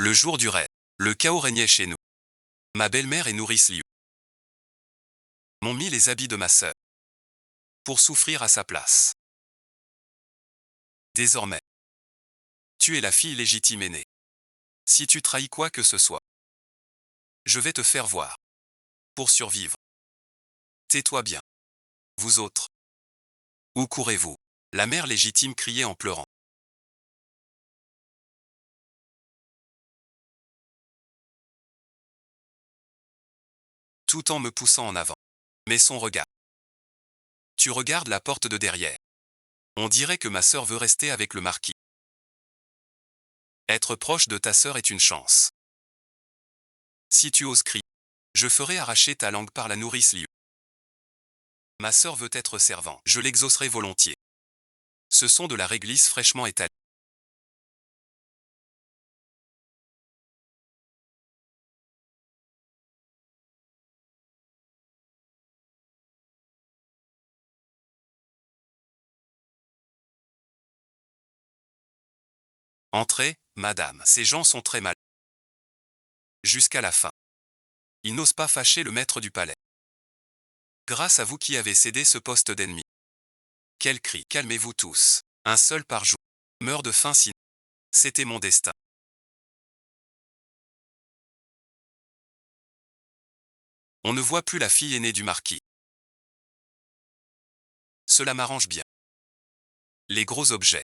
Le jour durait. Le chaos régnait chez nous. Ma belle-mère et nourrice Liu m'ont mis les habits de ma sœur pour souffrir à sa place. Désormais, tu es la fille légitime aînée. Si tu trahis quoi que ce soit, je vais te faire voir. Pour survivre, tais-toi bien. Vous autres, où courez-vous? La mère légitime criait en pleurant. Tout en me poussant en avant. Mais son regard. Tu regardes la porte de derrière. On dirait que ma sœur veut rester avec le marquis. Être proche de ta sœur est une chance. Si tu oses crier, je ferai arracher ta langue par la nourrice Liu. Ma sœur veut être servante. Je l'exaucerai volontiers. Ce sont de la réglisse fraîchement étalée. Entrez, madame. Ces gens sont très mal. Jusqu'à la fin. Ils n'osent pas fâcher le maître du palais. Grâce à vous qui avez cédé ce poste d'ennemi. Quel cri. Calmez-vous tous. Un seul par jour. Meurt de faim sinon. C'était mon destin. On ne voit plus la fille aînée du marquis. Cela m'arrange bien. Les gros objets.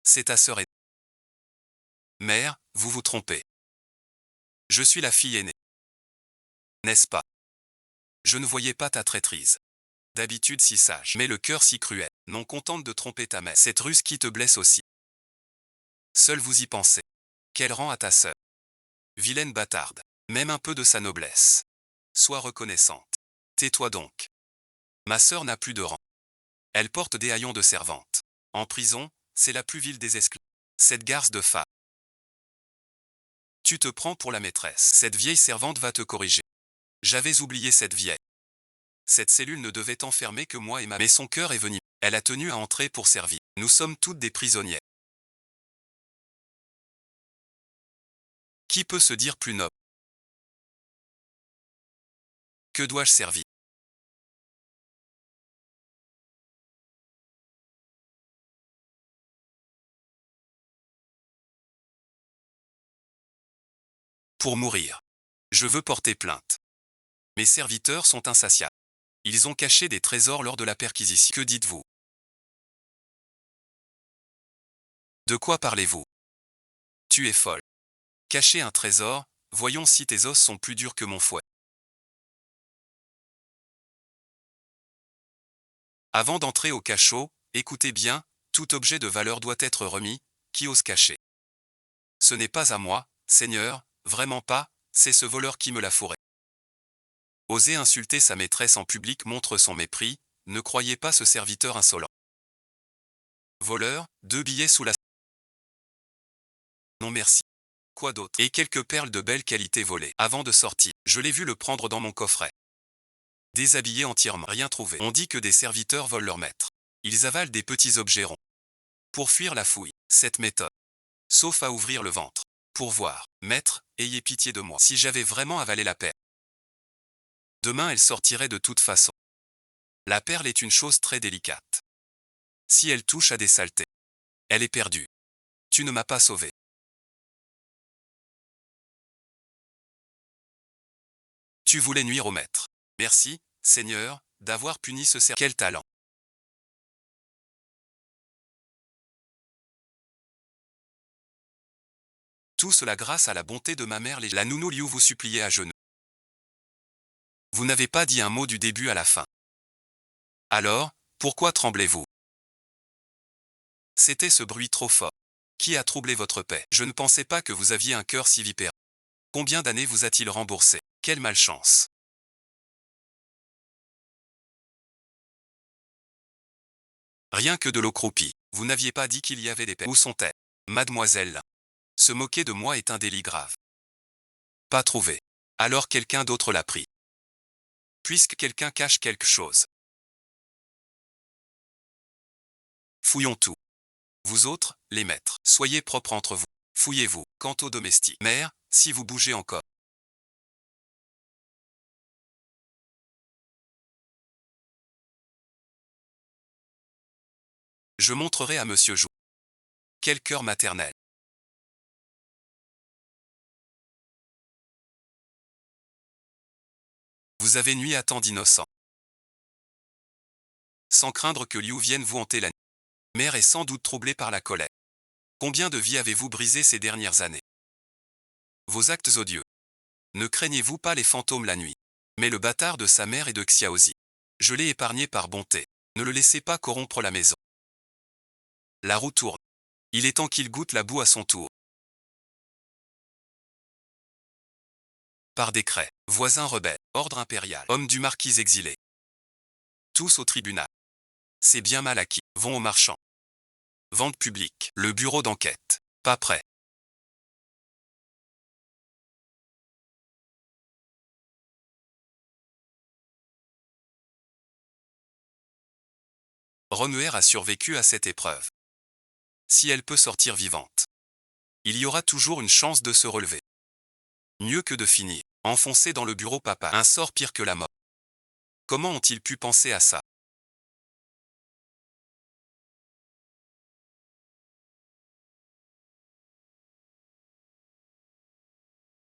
C'est ta sœur aînée. Mère, vous vous trompez. Je suis la fille aînée. N'est-ce pas? Je ne voyais pas ta traîtrise. D'habitude si sage, mais le cœur si cruel. Non contente de tromper ta mère. Cette ruse qui te blesse aussi. Seul vous y pensez. Quel rang à ta sœur? Vilaine bâtarde. Même un peu de sa noblesse. Sois reconnaissante. Tais-toi donc. Ma sœur n'a plus de rang. Elle porte des haillons de servante. En prison, c'est la plus vile des esclaves. Cette garce de femme. Tu te prends pour la maîtresse. Cette vieille servante va te corriger. J'avais oublié cette vieille. Cette cellule ne devait enfermer que moi et ma... Mais son cœur est venu. Elle a tenu à entrer pour servir. Nous sommes toutes des prisonnières. Qui peut se dire plus noble? Que dois-je servir? Pour mourir. Je veux porter plainte. Mes serviteurs sont insatiables. Ils ont caché des trésors lors de la perquisition. Que dites-vous? De quoi parlez-vous? Tu es folle. Cacher un trésor, voyons si tes os sont plus durs que mon fouet. Avant d'entrer au cachot, écoutez bien, tout objet de valeur doit être remis, qui ose cacher. Ce n'est pas à moi, Seigneur, vraiment pas, c'est ce voleur qui me l'a fourré. Oser insulter sa maîtresse en public montre son mépris, ne croyez pas ce serviteur insolent. Voleur, 2 billets sous la... Non merci. Quoi d'autre? Et quelques perles de belle qualité volées. Avant de sortir, je l'ai vu le prendre dans mon coffret. Déshabillé entièrement, rien trouvé. On dit que des serviteurs volent leur maître. Ils avalent des petits objets ronds. Pour fuir la fouille, cette méthode. Sauf à ouvrir le ventre. Pour voir. Maître, ayez pitié de moi. Si j'avais vraiment avalé la perle. Demain elle sortirait de toute façon. La perle est une chose très délicate. Si elle touche à des saletés, elle est perdue. Tu ne m'as pas sauvé. Tu voulais nuire au maître. Merci, Seigneur, d'avoir puni ce serviteur. Quel talent. Tout cela grâce à la bonté de ma mère. La nounou Liu vous suppliait à genoux. Vous n'avez pas dit un mot du début à la fin. Alors, pourquoi tremblez-vous? C'était ce bruit trop fort. Qui a troublé votre paix? Je ne pensais pas que vous aviez un cœur si vipère. Combien d'années vous a-t-il remboursé? Quelle malchance. Rien que de l'eau croupie. Vous n'aviez pas dit qu'il y avait des perles. Où sont-elles? Mademoiselle. Se moquer de moi est un délit grave. Pas trouvé. Alors quelqu'un d'autre l'a pris. Puisque quelqu'un cache quelque chose. Fouillons tout. Vous autres, les maîtres. Soyez propres entre vous. Fouillez-vous. Quant aux domestiques. Mère, si vous bougez encore. Je montrerai à Monsieur Jou. Quel cœur maternel. Vous avez nui à tant d'innocents. Sans craindre que Liu vienne vous hanter la nuit. Mère est sans doute troublée par la colère. Combien de vies avez-vous brisées ces dernières années? Vos actes odieux. Ne craignez-vous pas les fantômes la nuit? Mais le bâtard de sa mère et de Xiaozi. Je l'ai épargné par bonté. Ne le laissez pas corrompre la maison. La roue tourne. Il est temps qu'il goûte la boue à son tour. Par décret, voisin rebelle, ordre impérial, homme du marquis exilé. Tous au tribunal. C'est bien mal acquis. Vont aux marchands. Vente publique. Le bureau d'enquête. Pas prêt. Ronuer a survécu à cette épreuve. Si elle peut sortir vivante, il y aura toujours une chance de se relever. Mieux que de finir, enfoncé dans le bureau papa, un sort pire que la mort. Comment ont-ils pu penser à ça?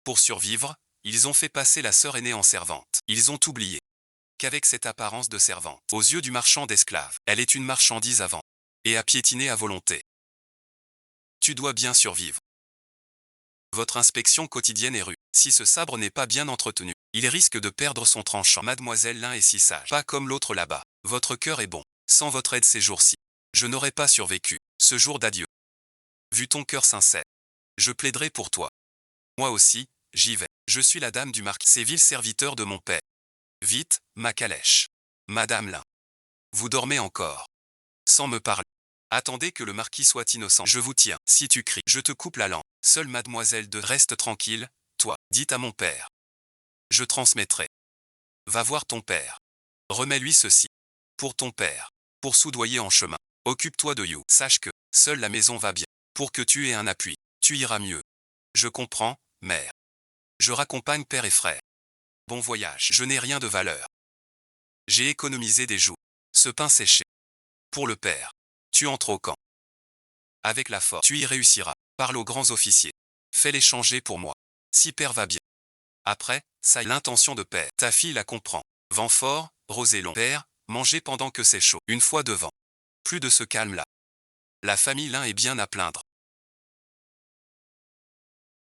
Pour survivre, ils ont fait passer la sœur aînée en servante. Ils ont oublié qu'avec cette apparence de servante, aux yeux du marchand d'esclaves, elle est une marchandise avant et à piétiner à volonté. Tu dois bien survivre. Votre inspection quotidienne est rude. Si ce sabre n'est pas bien entretenu, il risque de perdre son tranchant. Mademoiselle Lin est si sage, pas comme l'autre là-bas. Votre cœur est bon. Sans votre aide ces jours-ci, je n'aurais pas survécu. Ce jour d'adieu. Vu ton cœur sincère, je plaiderai pour toi. Moi aussi, j'y vais. Je suis la dame du marquis. C'est vil serviteur de mon père. Vite, ma calèche. Madame Lin. Vous dormez encore. Sans me parler. Attendez que le marquis soit innocent. Je vous tiens. Si tu cries, je te coupe la langue. Seule mademoiselle de reste tranquille, toi. Dites à mon père. Je transmettrai. Va voir ton père. Remets-lui ceci. Pour ton père. Pour soudoyer en chemin. Occupe-toi de You. Sache que, seule la maison va bien. Pour que tu aies un appui, tu iras mieux. Je comprends, mère. Je raccompagne père et frère. Bon voyage. Je n'ai rien de valeur. J'ai économisé des jours. Ce pain séché. Pour le père. Tu entres au camp. Avec la force, tu y réussiras. Parle aux grands officiers. Fais-les changer pour moi. Si père va bien. Après, ça est l'intention de père. Ta fille la comprend. Vent fort, rosé long. Père, mangez pendant que c'est chaud. Une fois devant. Plus de ce calme-là. La famille Lin est bien à plaindre.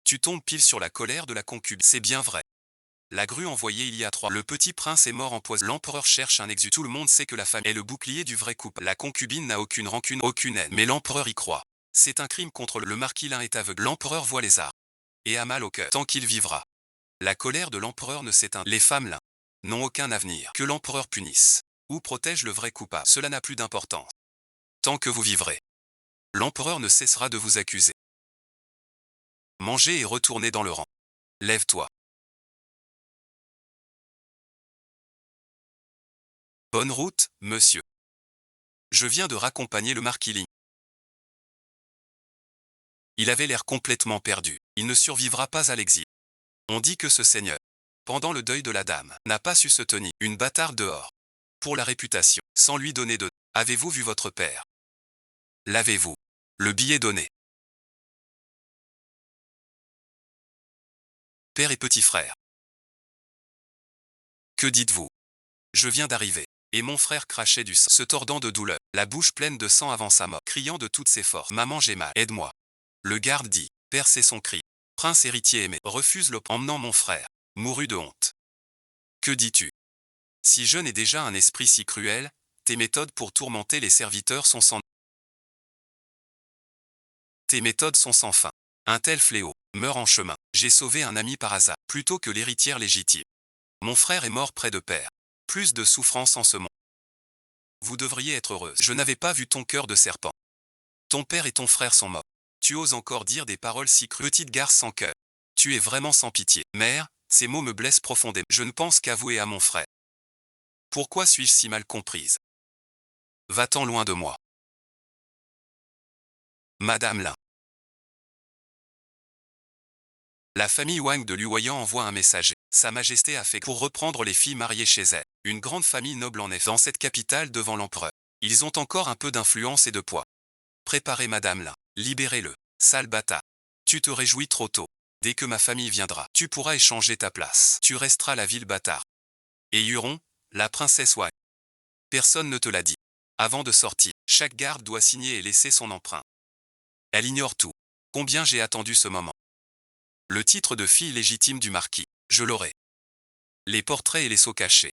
Tu tombes pile sur la colère de la concubine. C'est bien vrai. La grue envoyée il y a 3. Le petit prince est mort empoisonné. L'empereur cherche un exu. Tout le monde sait que la famille est le bouclier du vrai couple. La concubine n'a aucune rancune, aucune haine. Mais l'empereur y croit. C'est un crime contre le marquis Lin est aveugle. L'empereur voit les arts. Et a mal au cœur. Tant qu'il vivra. La colère de l'empereur ne s'éteint. Les femmes Lin n'ont aucun avenir. Que l'empereur punisse. Ou protège le vrai coupable. Cela n'a plus d'importance. Tant que vous vivrez. L'empereur ne cessera de vous accuser. Mangez et retournez dans le rang. Lève-toi. Bonne route, monsieur. Je viens de raccompagner le marquis Ling. Il avait l'air complètement perdu. Il ne survivra pas à l'exil. On dit que ce seigneur, pendant le deuil de la dame, n'a pas su se tenir. Une bâtarde dehors. Pour la réputation, sans lui donner de... Avez-vous vu votre père? L'avez-vous? Le billet donné. Père et petit frère. Que dites-vous? Je viens d'arriver. Et mon frère crachait du sang, se tordant de douleur, la bouche pleine de sang avant sa mort, criant de toutes ses forces. Maman, j'ai mal, aide-moi. Le garde dit, percez son cri. Prince héritier aimé, refuse le emmenant mon frère. Mourut de honte. Que dis-tu? Si jeune et déjà un esprit si cruel, tes méthodes pour tourmenter les serviteurs sont sans... Tes méthodes sont sans fin. Un tel fléau meurt en chemin. J'ai sauvé un ami par hasard, plutôt que l'héritière légitime. Mon frère est mort près de père. Plus de souffrance en ce monde. Vous devriez être heureuse. Je n'avais pas vu ton cœur de serpent. Ton père et ton frère sont morts. Tu oses encore dire des paroles si crues. Petite garce sans cœur. Tu es vraiment sans pitié. Mère, ces mots me blessent profondément. Je ne pense qu'avouer à mon frère. Pourquoi suis-je si mal comprise? Va-t'en loin de moi. Madame Lin. La famille Wang de Luoyang envoie un messager. Sa Majesté a fait pour reprendre les filles mariées chez elle. Une grande famille noble en effet dans cette capitale devant l'empereur. Ils ont encore un peu d'influence et de poids. Préparez Madame Lin. Libérez-le. Sale bâtard. Tu te réjouis trop tôt. Dès que ma famille viendra, tu pourras échanger ta place. Tu resteras la ville bâtard. Et Huron, la princesse Wang. Personne ne te l'a dit. Avant de sortir, chaque garde doit signer et laisser son empreinte. Elle ignore tout. Combien j'ai attendu ce moment. Le titre de fille légitime du marquis, je l'aurai. Les portraits et les sceaux cachés.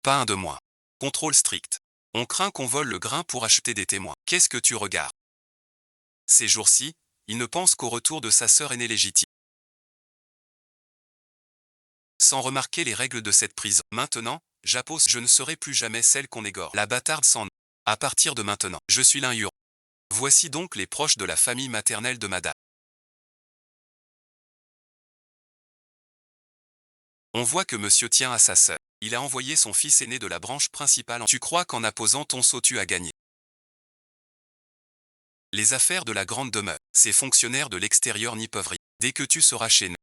Pas un de moins. Contrôle strict. On craint qu'on vole le grain pour acheter des témoins. Qu'est-ce que tu regardes? Ces jours-ci, il ne pense qu'au retour de sa sœur aînée légitime. Sans remarquer les règles de cette prison. Maintenant, j'appose, je ne serai plus jamais celle qu'on égore. La bâtarde sans nom. À partir de maintenant, je suis l'un Huron. Voici donc les proches de la famille maternelle de Madame. On voit que monsieur tient à sa sœur. Il a envoyé son fils aîné de la branche principale. Tu crois qu'en apposant ton sceau tu as gagné? Les affaires de la grande demeure, ces fonctionnaires de l'extérieur n'y peuvent rien. Dès que tu seras chez nous,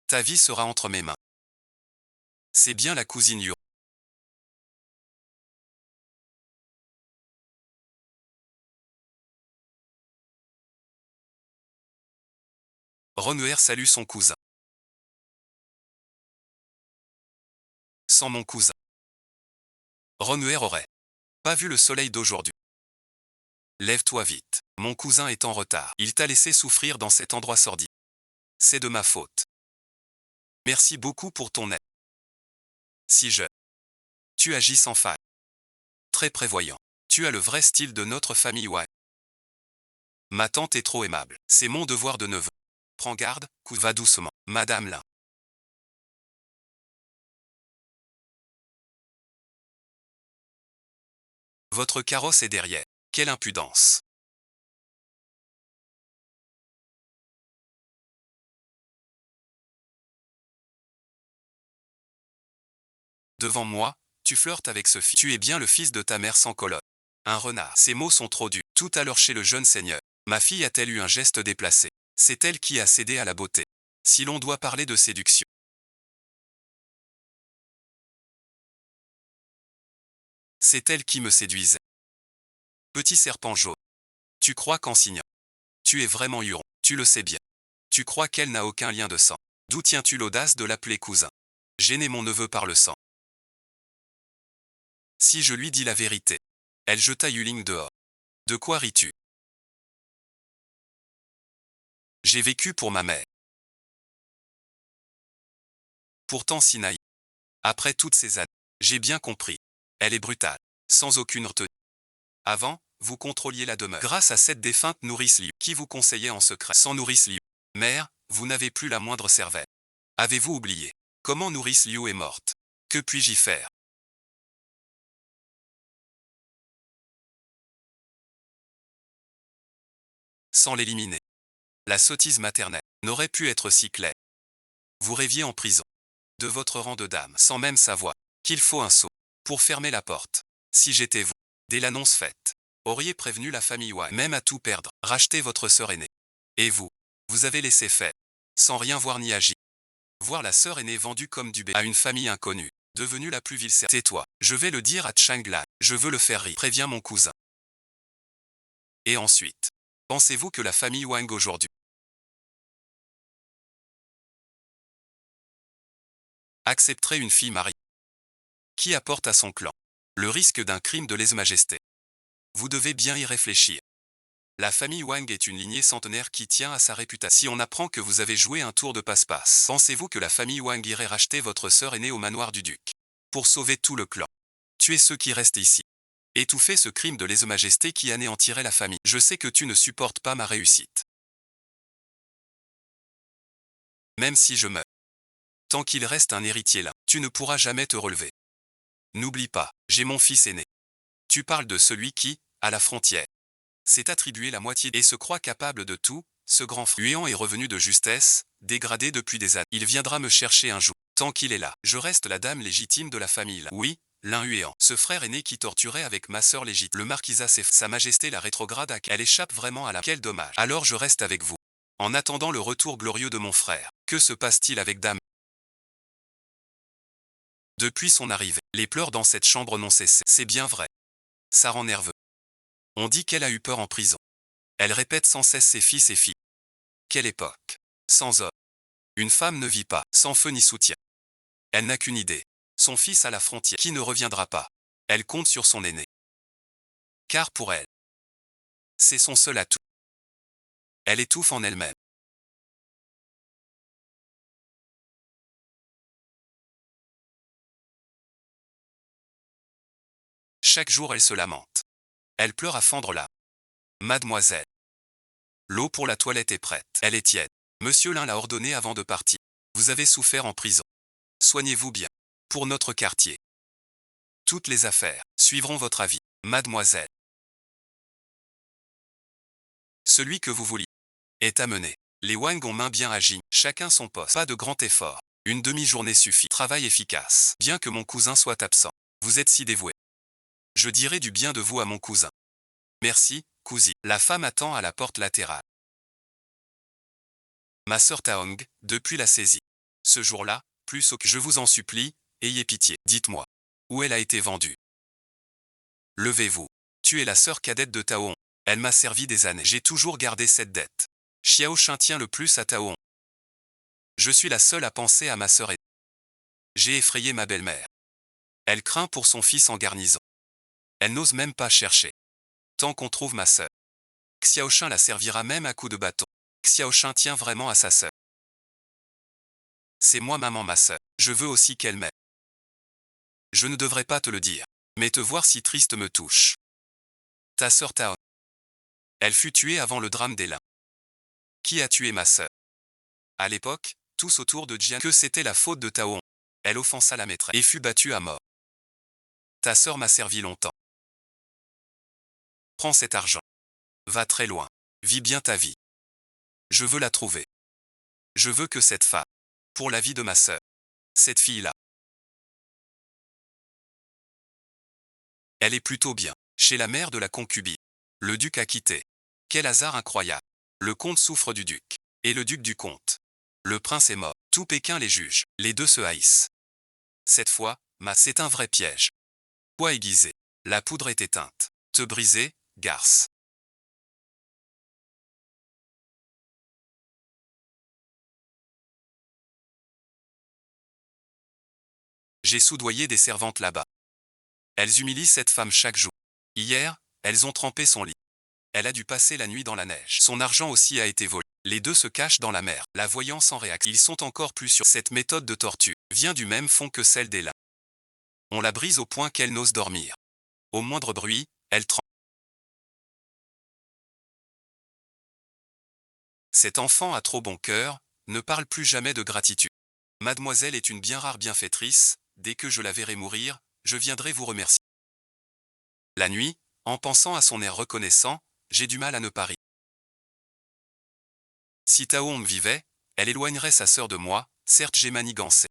ta vie sera entre mes mains. C'est bien la cousine Huron. Renouer salue son cousin. Sans mon cousin, Renouer aurait pas vu le soleil d'aujourd'hui. Lève-toi vite. Mon cousin est en retard. Il t'a laissé souffrir dans cet endroit sordide. C'est de ma faute. Merci beaucoup pour ton aide. Si je... Tu agis sans faille. Très prévoyant. Tu as le vrai style de notre famille Wang. Ma tante est trop aimable. C'est mon devoir de neveu. Prends garde, va doucement. Madame Lin. Votre carrosse est derrière. Quelle impudence. Devant moi, tu flirtes avec ce fils. Tu es bien le fils de ta mère sans colotte. Un renard. Ces mots sont trop durs. Tout à l'heure chez le jeune seigneur. Ma fille a-t-elle eu un geste déplacé? C'est elle qui a cédé à la beauté. Si l'on doit parler de séduction. C'est elle qui me séduisait. Petit serpent jaune. Tu crois qu'en signant, tu es vraiment Huron. Tu le sais bien. Tu crois qu'elle n'a aucun lien de sang. D'où tiens-tu l'audace de l'appeler cousin? J'ai né mon neveu par le sang. Si je lui dis la vérité. Elle jeta Yuling dehors. De quoi ris-tu? J'ai vécu pour ma mère. Pourtant si naïf. Après toutes ces années, j'ai bien compris. Elle est brutale. Sans aucune retenue. Avant, vous contrôliez la demeure. Grâce à cette défunte nourrice Liu, qui vous conseillait en secret. Sans nourrice Liu. Mère, vous n'avez plus la moindre cervelle. Avez-vous oublié? Comment nourrice Liu est morte? Que puis-je y faire? Sans l'éliminer. La sottise maternelle n'aurait pu être si claire. Vous rêviez en prison. De votre rang de dame, sans même savoir qu'il faut un sceau pour fermer la porte. Si j'étais vous, dès l'annonce faite, auriez prévenu la famille Wang, même à tout perdre, racheter votre sœur aînée. Et vous, vous avez laissé faire, sans rien voir ni agir. Voir la sœur aînée vendue comme du bébé à une famille inconnue, devenue la plus vile servante. Tais-toi, je vais le dire à Changlan, je veux le faire rire. Préviens mon cousin. Et ensuite, pensez-vous que la famille Wang aujourd'hui accepterait une fille mariée qui apporte à son clan le risque d'un crime de lèse-majesté? Vous devez bien y réfléchir. La famille Wang est une lignée centenaire qui tient à sa réputation. Si on apprend que vous avez joué un tour de passe-passe, pensez-vous que la famille Wang irait racheter votre sœur aînée au manoir du duc pour sauver tout le clan? Tuer ceux qui restent ici. Étouffer ce crime de lèse-majesté qui anéantirait la famille. Je sais que tu ne supportes pas ma réussite. Même si je meurs. Tant qu'il reste un héritier là, tu ne pourras jamais te relever. N'oublie pas, j'ai mon fils aîné. Tu parles de celui qui, à la frontière, s'est attribué la moitié et se croit capable de tout. Ce grand Huéan est revenu de justesse, dégradé depuis des années. Il viendra me chercher un jour. Tant qu'il est là, je reste la dame légitime de la famille là. Oui, l'un huéant. Ce frère aîné qui torturait avec ma sœur légitime. Le marquisat c'est Sa Majesté la rétrograde à... Elle échappe vraiment à la... Quel dommage. Alors je reste avec vous. En attendant le retour glorieux de mon frère. Que se passe-t-il avec Dame? Depuis son arrivée, les pleurs dans cette chambre n'ont cessé. C'est bien vrai. Ça rend nerveux. On dit qu'elle a eu peur en prison. Elle répète sans cesse ses fils et filles. Quelle époque. Sans homme. Une femme ne vit pas, sans feu ni soutien. Elle n'a qu'une idée. Son fils à la frontière, qui ne reviendra pas. Elle compte sur son aîné. Car pour elle, c'est son seul atout. Elle étouffe en elle-même. Chaque jour elle se lamente. Elle pleure à fendre l'âme. Mademoiselle. L'eau pour la toilette est prête. Elle est tiède. Monsieur Lin l'a ordonné avant de partir. Vous avez souffert en prison. Soignez-vous bien. Pour notre quartier. Toutes les affaires suivront votre avis. Mademoiselle. Celui que vous vouliez est amené. Les Wang ont main bien agie. Chacun son poste. Pas de grand effort. Une demi-journée suffit. Travail efficace. Bien que mon cousin soit absent. Vous êtes si dévoué. Je dirai du bien de vous à mon cousin. Merci, cousine. La femme attend à la porte latérale. Ma sœur Taong, depuis la saisie. Ce jour-là, plus au que je vous en supplie, ayez pitié. Dites-moi. Où elle a été vendue. Levez-vous. Tu es la sœur cadette de Taohong. Elle m'a servi des années. J'ai toujours gardé cette dette. Xiao Shin tient le plus à Taohong. Je suis la seule à penser à ma sœur et j'ai effrayé ma belle-mère. Elle craint pour son fils en garnison. Elle n'ose même pas chercher. Tant qu'on trouve ma sœur. Xiao Shin la servira même à coups de bâton. Xiao Shin tient vraiment à sa sœur. C'est moi maman ma sœur. Je veux aussi qu'elle m'aime. Je ne devrais pas te le dire. Mais te voir si triste me touche. Ta sœur Taohong. Elle fut tuée avant le drame des Lin. Qui a tué ma sœur? À l'époque, tous autour de Jian que c'était la faute de Taohong. Elle offensa la maîtresse et fut battue à mort. Ta sœur m'a servi longtemps. Prends cet argent. Va très loin. Vis bien ta vie. Je veux la trouver. Je veux que cette femme, pour la vie de ma sœur, cette fille-là, elle est plutôt bien, chez la mère de la concubine. Le duc a quitté. Quel hasard incroyable. Le comte souffre du duc. Et le duc du comte. Le prince est mort. Tout Pékin les juge. Les deux se haïssent. Cette fois, c'est un vrai piège. Quoi aiguisé. La poudre est éteinte. Te briser, garce. J'ai soudoyé des servantes là-bas. Elles humilient cette femme chaque jour. Hier, elles ont trempé son lit. Elle a dû passer la nuit dans la neige. Son argent aussi a été volé. Les deux se cachent dans la mer. La voyant sans réaction, ils sont encore plus sûrs. Cette méthode de torture vient du même fond que celle des lins. On la brise au point qu'elle n'ose dormir. Au moindre bruit, elle tremble. Cet enfant a trop bon cœur, ne parle plus jamais de gratitude. Mademoiselle est une bien rare bienfaitrice, dès que je la verrai mourir, je viendrai vous remercier. La nuit, en pensant à son air reconnaissant, j'ai du mal à ne pas rire. Si Taohong vivait, elle éloignerait sa sœur de moi, certes j'ai manigancé.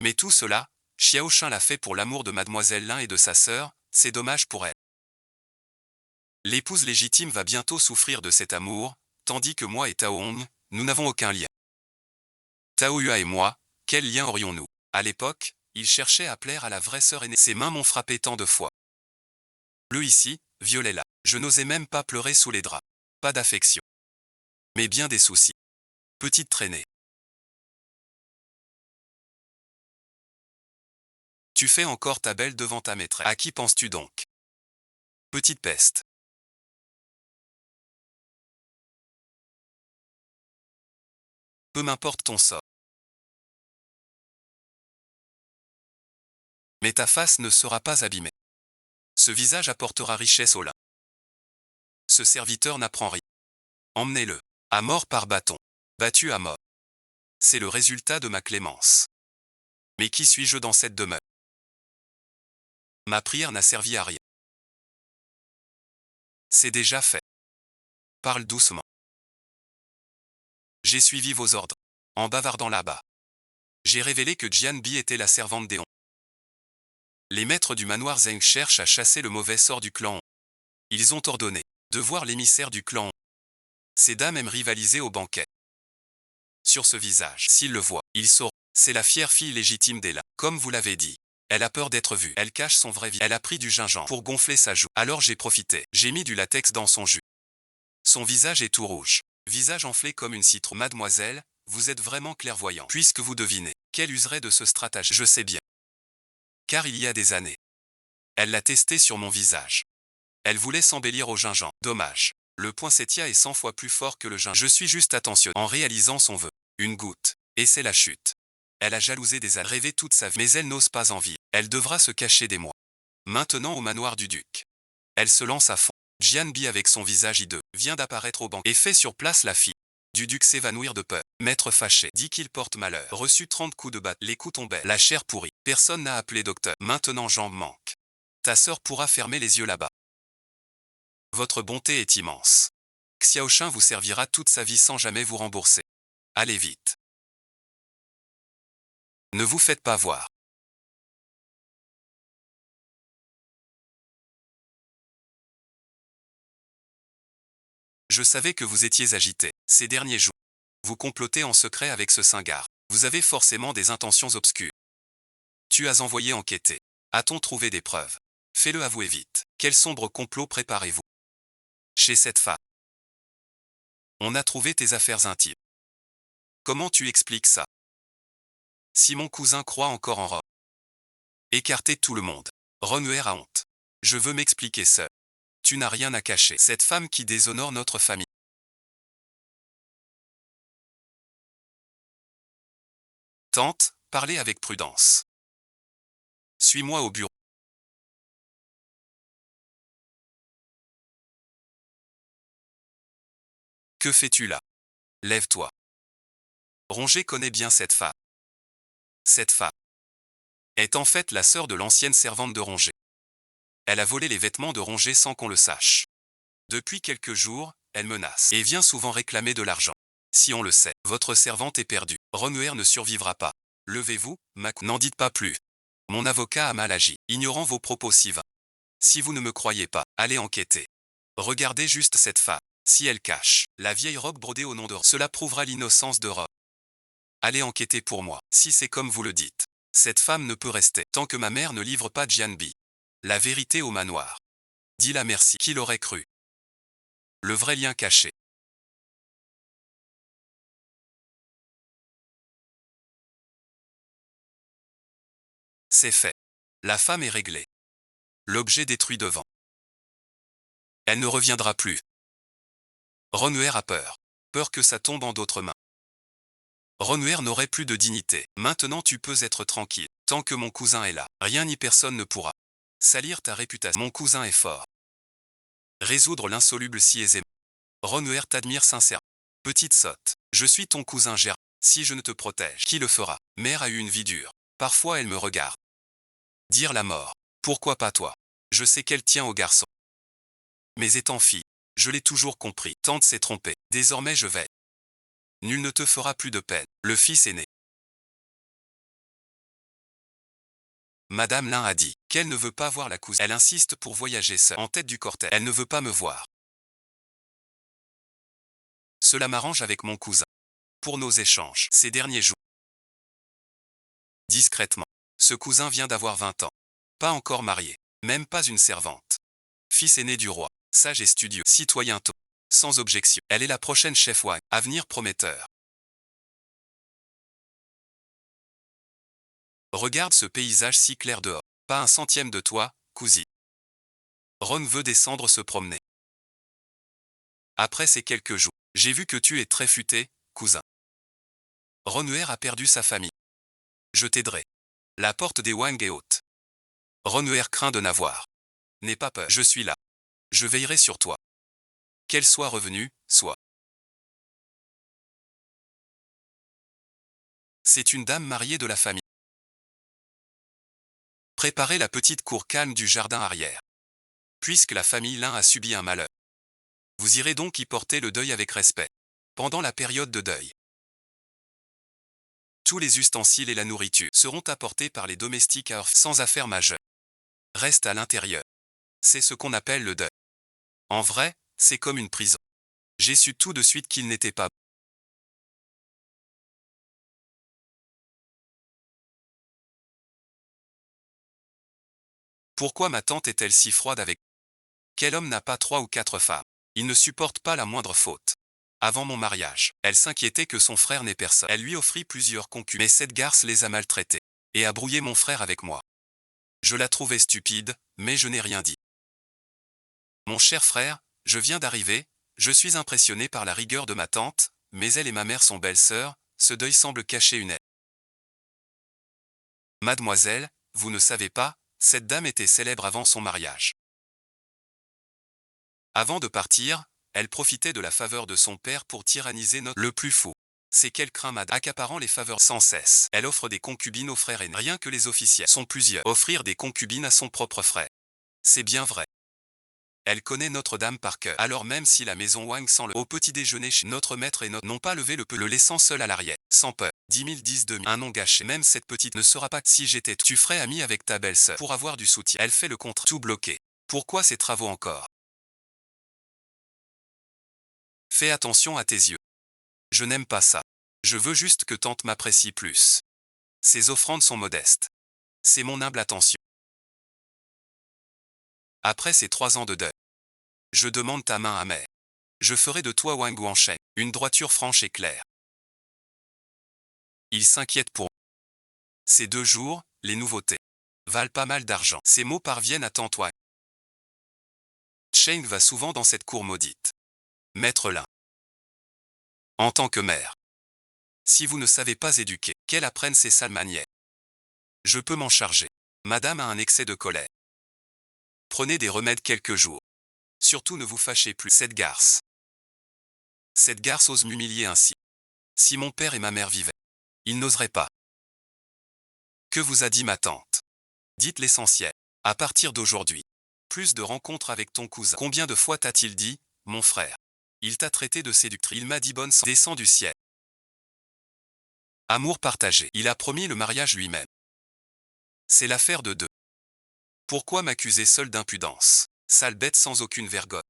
Mais tout cela, Xiao Shin l'a fait pour l'amour de Mademoiselle Lin et de sa sœur, c'est dommage pour elle. L'épouse légitime va bientôt souffrir de cet amour, tandis que moi et Taohong, nous n'avons aucun lien. Tao Yua et moi, quel lien aurions-nous? À l'époque, il cherchait à plaire à la vraie sœur aînée. Ses mains m'ont frappé tant de fois. Bleu ici, violet là. Je n'osais même pas pleurer sous les draps. Pas d'affection. Mais bien des soucis. Petite traînée. Tu fais encore ta belle devant ta maîtresse. À qui penses-tu donc? Petite peste. Peu m'importe ton sort. Mais ta face ne sera pas abîmée. Ce visage apportera richesse au lin. Ce serviteur n'apprend rien. Emmenez-le. À mort par bâton. Battu à mort. C'est le résultat de ma clémence. Mais qui suis-je dans cette demeure? Ma prière n'a servi à rien. C'est déjà fait. Parle doucement. J'ai suivi vos ordres. En bavardant là-bas. J'ai révélé que Jian Bi était la servante d'Eon. Les maîtres du manoir Zeng cherchent à chasser le mauvais sort du clan. Ils ont ordonné de voir l'émissaire du clan. Ces dames aiment rivaliser au banquet. Sur ce visage, s'ils le voient, ils sauront. C'est la fière fille légitime d'Ella. Comme vous l'avez dit. Elle a peur d'être vue. Elle cache son vrai visage. Elle a pris du gingembre pour gonfler sa joue. Alors j'ai profité. J'ai mis du latex dans son jus. Son visage est tout rouge. Visage enflé comme une citrouille. Mademoiselle, vous êtes vraiment clairvoyant. Puisque vous devinez. Qu'elle userait de ce stratagème. Je sais bien. Car il y a des années. Elle l'a testé sur mon visage. Elle voulait s'embellir au gingembre. Dommage. Le poinsettia est 100 fois plus fort que le gingembre. Je suis juste attentionné. En réalisant son vœu. Une goutte. Et c'est la chute. Elle a jalousé des ânes, rêvé toute sa vie. Mais elle n'ose pas en vivre. Elle devra se cacher des mois. Maintenant au manoir du duc. Elle se lance à fond. Jianbi avec son visage hideux vient d'apparaître au banc et fait sur place la fille du duc s'évanouir de peur. Maître fâché dit qu'il porte malheur. Reçu 30 coups de batte. Les coups tombaient. La chair pourrie. Personne n'a appelé docteur. Maintenant jambes manquent. Ta sœur pourra fermer les yeux là-bas. Votre bonté est immense. Xiaoshin vous servira toute sa vie sans jamais vous rembourser. Allez vite. Ne vous faites pas voir. Je savais que vous étiez agité, ces derniers jours. Vous complotez en secret avec ce cingard. Vous avez forcément des intentions obscures. Tu as envoyé enquêter. A-t-on trouvé des preuves? Fais-le avouer vite. Quel sombre complot préparez-vous? Chez cette femme. On a trouvé tes affaires intimes. Comment tu expliques ça? Si mon cousin croit encore en Rome. Écartez tout le monde. Renouer a honte. Je veux m'expliquer seul. Tu n'as rien à cacher. Cette femme qui déshonore notre famille. Tante, parlez avec prudence. Suis-moi au bureau. Que fais-tu là? Lève-toi. Ronger connaît bien cette femme. Cette femme est en fait la sœur de l'ancienne servante de Ronger. Elle a volé les vêtements de Ronger sans qu'on le sache. Depuis quelques jours, elle menace et vient souvent réclamer de l'argent. Si on le sait, votre servante est perdue. Renouer ne survivra pas. Levez-vous, n'en dites pas plus. Mon avocat a mal agi, ignorant vos propos si vains. Si vous ne me croyez pas, allez enquêter. Regardez juste cette femme. Si elle cache la vieille robe brodée au nom de Rome, cela prouvera l'innocence de Rome. Allez enquêter pour moi, si c'est comme vous le dites. Cette femme ne peut rester tant que ma mère ne livre pas Jianbi. La vérité au manoir. Dis-la merci. Qui l'aurait cru? Le vrai lien caché. C'est fait. La femme est réglée. L'objet détruit devant. Elle ne reviendra plus. Renouer a peur. Peur que ça tombe en d'autres mains. Renouer n'aurait plus de dignité. Maintenant tu peux être tranquille. Tant que mon cousin est là, rien ni personne ne pourra salir ta réputation. Mon cousin est fort. Résoudre l'insoluble si aisément. Renouer t'admire sincèrement. Petite sotte. Je suis ton cousin Gérard. Si je ne te protège, qui le fera? Mère a eu une vie dure. Parfois elle me regarde. Dire la mort. Pourquoi pas toi? Je sais qu'elle tient au garçon. Mais étant fille, je l'ai toujours compris. Tante s'est trompée. Désormais je vais. Nul ne te fera plus de peine. Le fils est né. Madame Lin a dit qu'elle ne veut pas voir la cousine. Elle insiste pour voyager seule en tête du cortège. Elle ne veut pas me voir. Cela m'arrange avec mon cousin. Pour nos échanges ces derniers jours. Discrètement. Ce cousin vient d'avoir 20 ans. Pas encore marié. Même pas une servante. Fils aîné du roi. Sage et studieux. Citoyen tôt. Sans objection. Elle est la prochaine chef Wang. Avenir prometteur. Regarde ce paysage si clair dehors. Pas un centième de toi, cousine. Ron veut descendre se promener. Après ces quelques jours, j'ai vu que tu es très futé, cousin. Renouer a perdu sa famille. Je t'aiderai. La porte des Wang est haute. Renouer craint de n'avoir. N'aie pas peur, je suis là. Je veillerai sur toi. Qu'elle soit revenue, soit. C'est une dame mariée de la famille. Préparez la petite cour calme du jardin arrière. Puisque la famille Lin a subi un malheur. Vous irez donc y porter le deuil avec respect. Pendant la période de deuil. Tous les ustensiles et la nourriture seront apportés par les domestiques à heure sans affaire majeure. reste à l'intérieur. C'est ce qu'on appelle le deuil. En vrai, c'est comme une prison. J'ai su tout de suite qu'il n'était pas. Pourquoi ma tante est-elle si froide avec? Quel homme n'a pas 3 ou 4 femmes? Il ne supporte pas la moindre faute. Avant mon mariage, elle s'inquiétait que son frère n'ait personne. Elle lui offrit plusieurs concubines, mais cette garce les a maltraités et a brouillé mon frère avec moi. Je la trouvais stupide, mais je n'ai rien dit. Mon cher frère, je viens d'arriver, je suis impressionné par la rigueur de ma tante, mais elle et ma mère sont belles-sœurs, ce deuil semble cacher une aide. Mademoiselle, vous ne savez pas, cette dame était célèbre avant son mariage. Avant de partir, elle profitait de la faveur de son père pour tyranniser notre... Le plus fou, c'est qu'elle craint madame, accaparant les faveurs sans cesse. Elle offre des concubines aux frères aînés. Rien que les officiels sont plusieurs. Offrir des concubines à son propre frère. C'est bien vrai. Elle connaît Notre-Dame par cœur. Alors même si la maison Wang sent le... Au petit déjeuner chez notre maître et notre... n'ont pas levé le laissant seul à l'arrière. Sans peur. 10 000 10 2 000. Un nom gâché. Même cette petite ne sera pas... Si j'étais... Tu ferais ami avec ta belle-sœur. Pour avoir du soutien. Elle fait le contraire. Tout bloqué. Pourquoi ces travaux encore? Fais attention à tes yeux. Je n'aime pas ça. Je veux juste que tante m'apprécie plus. Ses offrandes sont modestes. C'est mon humble attention. Après ces 3 ans de deuil, je demande ta main amère. Je ferai de toi Wang Guansheng, une droiture franche et claire. Il s'inquiète pour ces 2 jours, les nouveautés valent pas mal d'argent. Ces mots parviennent à tante Wang. Cheng va souvent dans cette cour maudite. Maître Lin. En tant que mère. Si vous ne savez pas éduquer, qu'elle apprenne ses sales manières. Je peux m'en charger. Madame a un excès de colère. Prenez des remèdes quelques jours. Surtout ne vous fâchez plus. Cette garce ose m'humilier ainsi. Si mon père et ma mère vivaient, ils n'oseraient pas. Que vous a dit ma tante? Dites l'essentiel. À partir d'aujourd'hui, plus de rencontres avec ton cousin. Combien de fois t'a-t-il dit, mon frère? Il t'a traité de séductrice. Il m'a dit bonne sang. Descend du ciel. Amour partagé. Il a promis le mariage lui-même. C'est l'affaire de deux. Pourquoi m'accuser seul d'impudence? Sale bête sans aucune vergogne.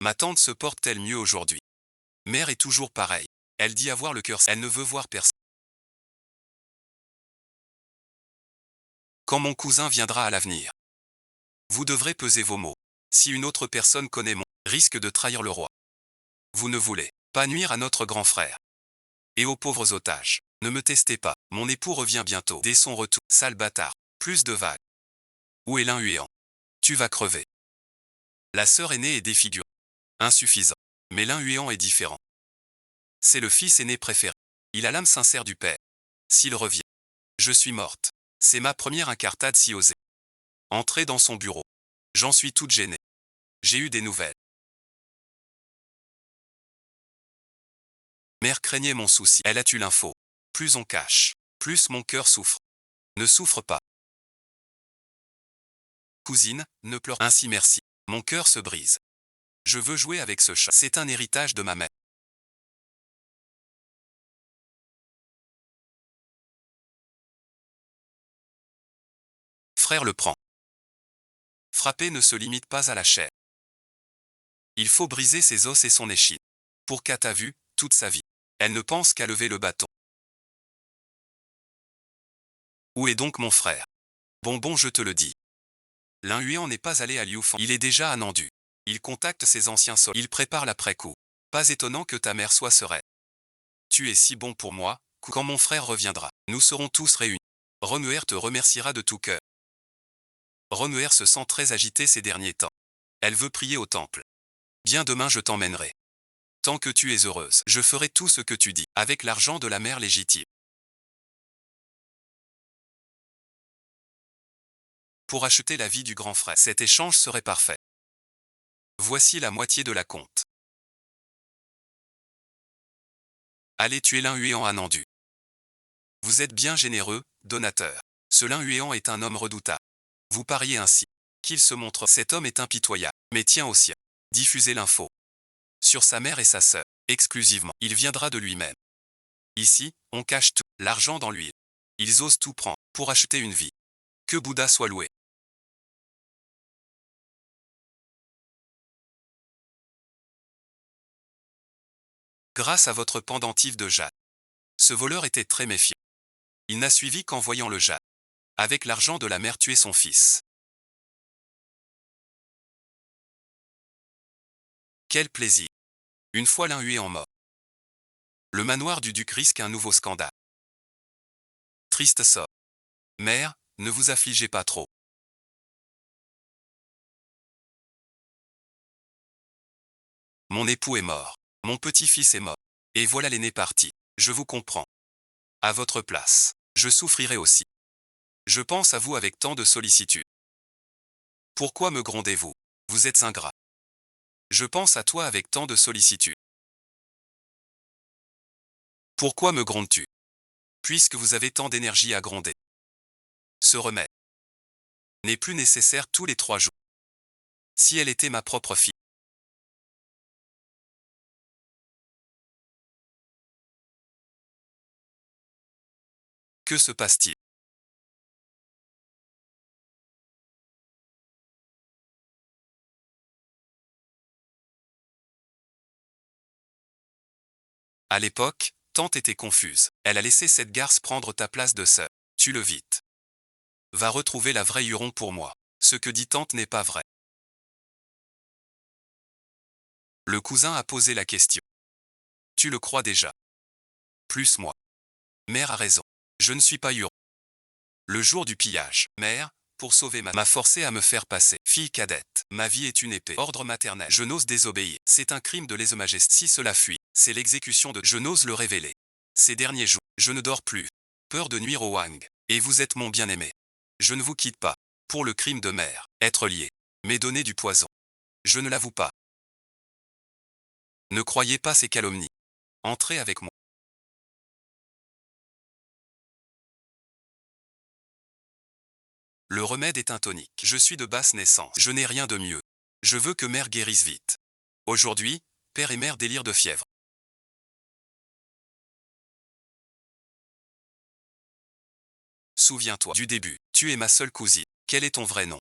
Ma tante se porte-t-elle mieux aujourd'hui? Mère est toujours pareille. Elle dit avoir le cœur. Elle ne veut voir personne. Quand mon cousin viendra à l'avenir, vous devrez peser vos mots. Si une autre personne connaît mon risque de trahir le roi. Vous ne voulez pas nuire à notre grand frère. Et aux pauvres otages. Ne me testez pas. Mon époux revient bientôt. Dès son retour. Sale bâtard. Plus de vagues. Où est Lin Huéan? Tu vas crever. La sœur aînée est défigurée. Insuffisant. Mais Lin Huéan est différent. C'est le fils aîné préféré. Il a l'âme sincère du père. S'il revient, je suis morte. C'est ma première incartade si osée. Entrez dans son bureau. J'en suis toute gênée. J'ai eu des nouvelles. Mère craignait mon souci. Elle a eu l'info. Plus on cache, plus mon cœur souffre. Ne souffre pas. Cousine, ne pleure ainsi merci. Mon cœur se brise. Je veux jouer avec ce chat. C'est un héritage de ma mère. Frère le prend. Frapper ne se limite pas à la chair. Il faut briser ses os et son échine. Pour qu'à ta vue, toute sa vie. Elle ne pense qu'à lever le bâton. Où est donc mon frère? Bonbon, je te le dis. Lin Huéan n'est pas allé à Liufang. Il est déjà à Nandu. Il contacte ses anciens soldats. Il prépare l'après-coup. Pas étonnant que ta mère soit sereine. Tu es si bon pour moi, quand mon frère reviendra, nous serons tous réunis. Renouer te remerciera de tout cœur. Renouer se sent très agitée ces derniers temps. Elle veut prier au temple. Bien demain je t'emmènerai. Tant que tu es heureuse, je ferai tout ce que tu dis, avec l'argent de la mère légitime. Pour acheter la vie du grand frère, cet échange serait parfait. Voici la moitié de la compte. Allez tuer Lin Huéan à Nandu. Vous êtes bien généreux, donateur. Ce Lin Huéan est un homme redoutable. Vous pariez ainsi qu'il se montre. Cet homme est impitoyable, mais tient au sien. Diffusez l'info. Sur sa mère et sa sœur, exclusivement. Il viendra de lui-même. Ici, on cache tout, l'argent dans l'huile. Ils osent tout prendre pour acheter une vie. Que Bouddha soit loué. Grâce à votre pendentif de jade. Ce voleur était très méfiant. Il n'a suivi qu'en voyant le jade. Avec l'argent de la mère tuer son fils. Quel plaisir. Une fois l'un hué en mort. Le manoir du duc risque un nouveau scandale. Triste sort. Mère, ne vous affligez pas trop. Mon époux est mort. Mon petit-fils est mort. Et voilà l'aîné parti. Je vous comprends. À votre place, je souffrirai aussi. Je pense à vous avec tant de sollicitude. Pourquoi me grondez-vous? Vous êtes ingrat. Je pense à toi avec tant de sollicitude. Pourquoi me grondes-tu? Puisque vous avez tant d'énergie à gronder. Ce remède n'est plus nécessaire tous les 3 jours. Si elle était ma propre fille. Que se passe-t-il? À l'époque, tante était confuse. Elle a laissé cette garce prendre ta place de sœur. Tue-le vite. Va retrouver la vraie Huron pour moi. Ce que dit tante n'est pas vrai. Le cousin a posé la question. Tu le crois déjà? Plus moi. Mère a raison. Je ne suis pas Huron. Le jour du pillage, mère, pour sauver m'a forcé à me faire passer. Fille cadette, ma vie est une épée. Ordre maternel, je n'ose désobéir. C'est un crime de lèse-majesté. Si cela fuit, c'est l'exécution de... Je n'ose le révéler. Ces derniers jours, je ne dors plus. Peur de nuire au Wang. Et vous êtes mon bien-aimé. Je ne vous quitte pas. Pour le crime de mère, être lié. Mais donner du poison. Je ne l'avoue pas. Ne croyez pas ces calomnies. Entrez avec moi. Le remède est un tonique. Je suis de basse naissance. Je n'ai rien de mieux. Je veux que mère guérisse vite. Aujourd'hui, père et mère délirent de fièvre. Souviens-toi du début. Tu es ma seule cousine. Quel est ton vrai nom?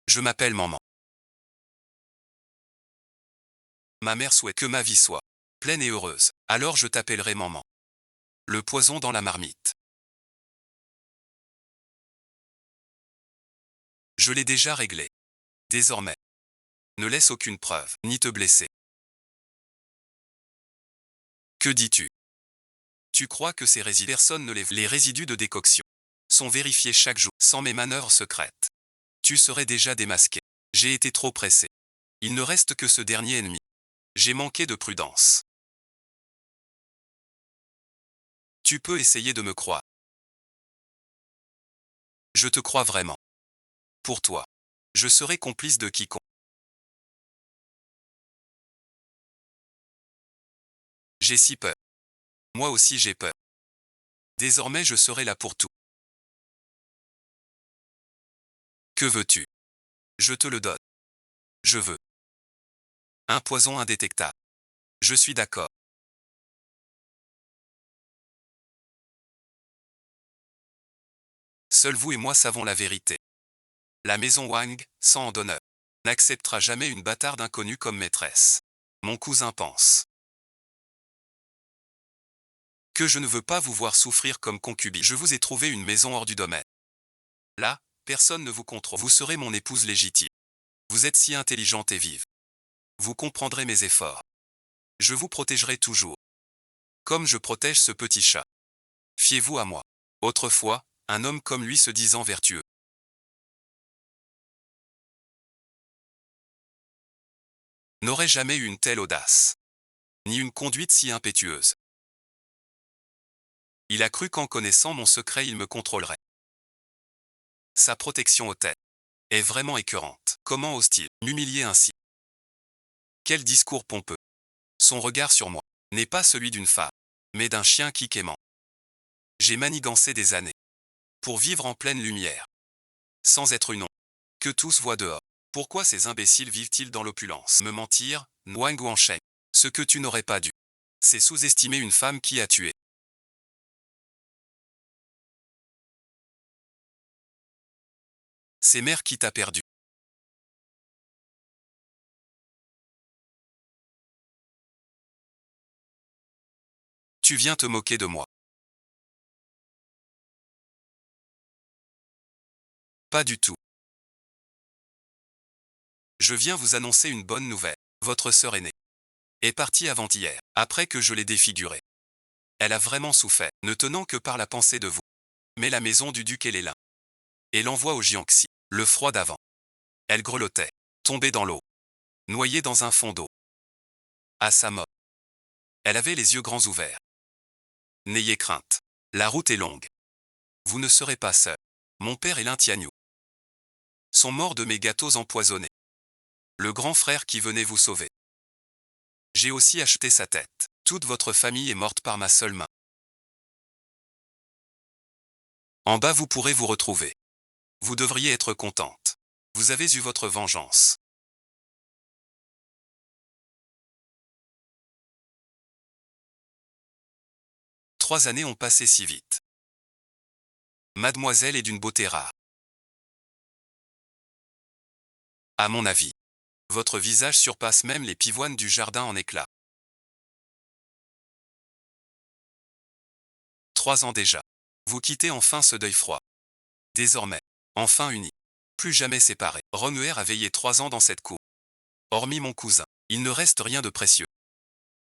Je m'appelle Maman. Ma mère souhaite que ma vie soit pleine et heureuse. Alors je t'appellerai Maman. Le poison dans la marmite. Je l'ai déjà réglé. Désormais, ne laisse aucune preuve, ni te blesser. Que dis-tu? Tu crois que ces résidus, personne ne les résidus de décoction sont vérifiés chaque jour, sans mes manœuvres secrètes. Tu serais déjà démasqué. J'ai été trop pressé. Il ne reste que ce dernier ennemi. J'ai manqué de prudence. Tu peux essayer de me croire. Je te crois vraiment. Pour toi, je serai complice de quiconque. J'ai si peur. Moi aussi j'ai peur. Désormais je serai là pour tout. Que veux-tu? Je te le donne. Je veux. Un poison indétectable. Je suis d'accord. Seuls vous et moi savons la vérité. La maison Wang, sans en d'honneur, n'acceptera jamais une bâtarde inconnue comme maîtresse. Mon cousin pense que je ne veux pas vous voir souffrir comme concubine. Je vous ai trouvé une maison hors du domaine. Là, personne ne vous contrôle. Vous serez mon épouse légitime. Vous êtes si intelligente et vive. Vous comprendrez mes efforts. Je vous protégerai toujours. Comme je protège ce petit chat. Fiez-vous à moi. Autrefois, un homme comme lui se disant vertueux n'aurait jamais eu une telle audace, ni une conduite si impétueuse. Il a cru qu'en connaissant mon secret il me contrôlerait. Sa protection hautaine est vraiment écœurante. Comment ose-t-il m'humilier ainsi? Quel discours pompeux. Son regard sur moi n'est pas celui d'une femme, mais d'un chien qui quémant. J'ai manigancé des années pour vivre en pleine lumière, sans être une ombre que tous voient dehors. Pourquoi ces imbéciles vivent-ils dans l'opulence? Me mentir, Wang Guansheng. Ce que tu n'aurais pas dû, c'est sous-estimer une femme qui a tué. C'est mère qui t'a perdu. Tu viens te moquer de moi. Pas du tout. Je viens vous annoncer une bonne nouvelle. Votre sœur aînée est partie avant-hier, après que je l'ai défigurée. Elle a vraiment souffert, ne tenant que par la pensée de vous. Mais la maison du duc et les lins. Et l'envoie au Jiangxi, le froid d'avant. Elle grelottait, tombée dans l'eau, noyée dans un fond d'eau. À sa mort. Elle avait les yeux grands ouverts. N'ayez crainte. La route est longue. Vous ne serez pas seul. Mon père et l'Intiagnou sont morts de mes gâteaux empoisonnés. Le grand frère qui venait vous sauver. J'ai aussi acheté sa tête. Toute votre famille est morte par ma seule main. En bas vous pourrez vous retrouver. Vous devriez être contente. Vous avez eu votre vengeance. Trois années ont passé si vite. Mademoiselle est d'une beauté rare. À mon avis, votre visage surpasse même les pivoines du jardin en éclat. 3 ans déjà. Vous quittez enfin ce deuil froid. Désormais, enfin unis. Plus jamais séparés. Romuer a veillé 3 ans dans cette cour. Hormis mon cousin, il ne reste rien de précieux.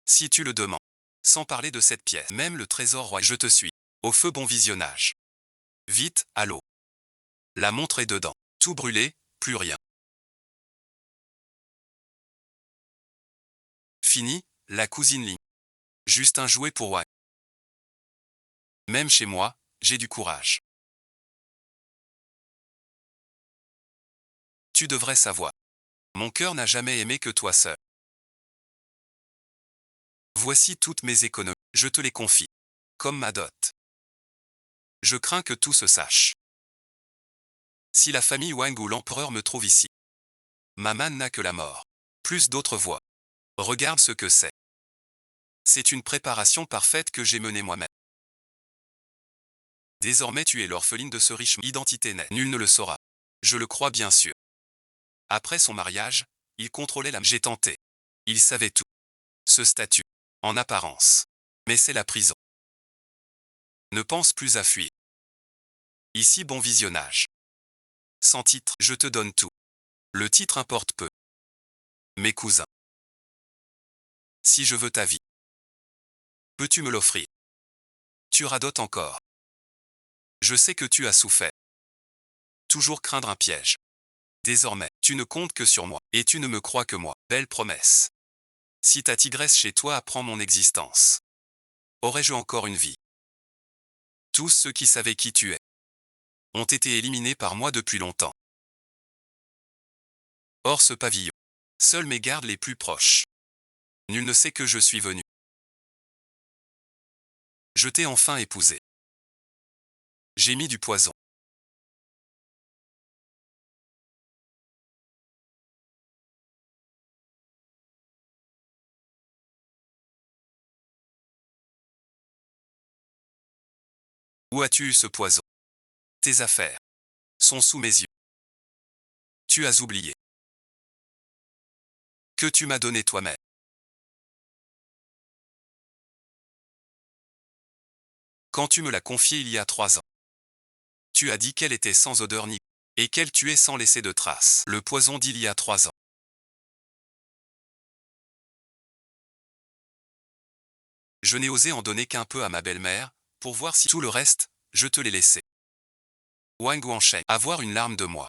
Si tu le demandes. Sans parler de cette pièce, même le trésor royal. Je te suis. Au feu bon visionnage. Vite, à l'eau. La montre est dedans. Tout brûlé, plus rien. Fini, la cousine Ling. Juste un jouet pour Wang. Même chez moi, j'ai du courage. Tu devrais savoir. Mon cœur n'a jamais aimé que toi seul. Voici toutes mes économies. Je te les confie. Comme ma dot. Je crains que tout se sache. Si la famille Wang ou l'empereur me trouve ici. Ma manne n'a que la mort. Plus d'autres voix. Regarde ce que c'est. C'est une préparation parfaite que j'ai menée moi-même. Désormais tu es l'orpheline de ce riche identité nette. Nul ne le saura. Je le crois bien sûr. Après son mariage, il contrôlait la... J'ai tenté. Il savait tout. Ce statut. En apparence. Mais c'est la prison. Ne pense plus à fuir. Ici bon visionnage. Sans titre, je te donne tout. Le titre importe peu. Mes cousins. Si je veux ta vie. Peux-tu me l'offrir? Tu radotes encore. Je sais que tu as souffert. Toujours craindre un piège. Désormais, tu ne comptes que sur moi, et tu ne me crois que moi. Belle promesse. Si ta tigresse chez toi apprend mon existence, aurais-je encore une vie? Tous ceux qui savaient qui tu es ont été éliminés par moi depuis longtemps. Hors ce pavillon, seuls mes gardes les plus proches. Nul ne sait que je suis venu. Je t'ai enfin épousé. J'ai mis du poison. Où as-tu eu ce poison? Tes affaires sont sous mes yeux. Tu as oublié que tu m'as donné toi-même. Quand tu me l'as confiée il y a 3 ans, tu as dit qu'elle était sans odeur ni et qu'elle tuait sans laisser de traces. Le poison d'il y a 3 ans. Je n'ai osé en donner qu'un peu à ma belle-mère, pour voir si tout le reste, je te l'ai laissé. Wang Guansheng, avoir une larme de moi.